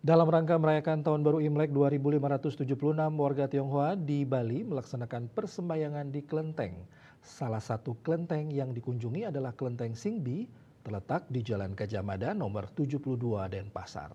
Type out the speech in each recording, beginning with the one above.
Dalam rangka merayakan Tahun Baru Imlek 2576, warga Tionghoa di Bali melaksanakan persembahyangan di kelenteng. Salah satu kelenteng yang dikunjungi adalah kelenteng Singbi, terletak di Jalan Gajah Mada nomor 72 Denpasar.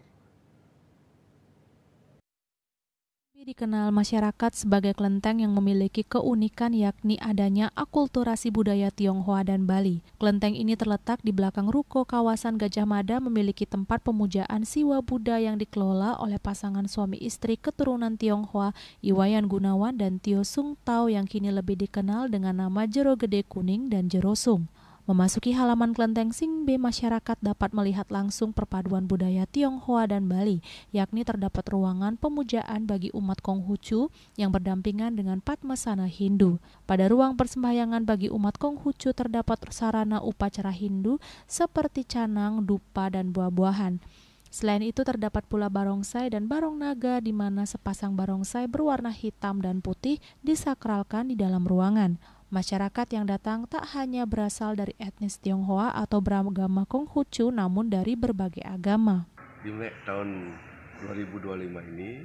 Dikenal masyarakat sebagai kelenteng yang memiliki keunikan yakni adanya akulturasi budaya Tionghoa dan Bali. Kelenteng ini terletak di belakang ruko kawasan Gajah Mada, memiliki tempat pemujaan siwa Buddha yang dikelola oleh pasangan suami istri keturunan Tionghoa Iwayan Gunawan dan Tio Sung Tao yang kini lebih dikenal dengan nama Jero Gede Kuning dan Jero Sung. Memasuki halaman kelenteng Singbe, masyarakat dapat melihat langsung perpaduan budaya Tionghoa dan Bali, yakni terdapat ruangan pemujaan bagi umat Konghucu yang berdampingan dengan Padmasana Hindu. Pada ruang persembahyangan bagi umat Konghucu terdapat sarana upacara Hindu seperti canang, dupa, dan buah-buahan. Selain itu terdapat pula barongsai dan barong naga, di mana sepasang barongsai berwarna hitam dan putih disakralkan di dalam ruangan. Masyarakat yang datang tak hanya berasal dari etnis Tionghoa atau beragama Konghucu, namun dari berbagai agama. Imlek tahun 2025 ini,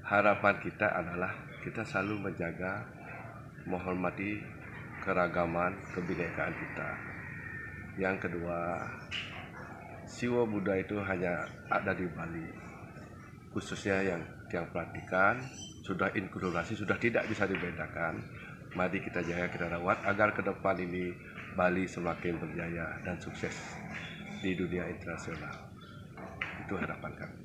harapan kita adalah kita selalu menjaga, menghormati keragaman, kebinekaan kita. Yang kedua, siwa Buddha itu hanya ada di Bali, khususnya yang pelatihan, sudah inkulturasi, sudah tidak bisa dibedakan. Mari kita jaga, kita rawat agar ke depan ini Bali semakin berjaya dan sukses di dunia internasional. Itu harapan kami.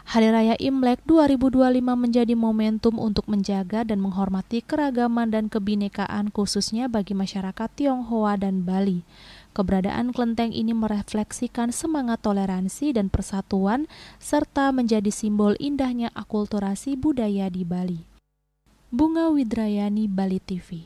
Hari Raya Imlek 2025 menjadi momentum untuk menjaga dan menghormati keragaman dan kebinekaan, khususnya bagi masyarakat Tionghoa dan Bali. Keberadaan kelenteng ini merefleksikan semangat toleransi dan persatuan, serta menjadi simbol indahnya akulturasi budaya di Bali. Bunga Widrayani, Bali TV.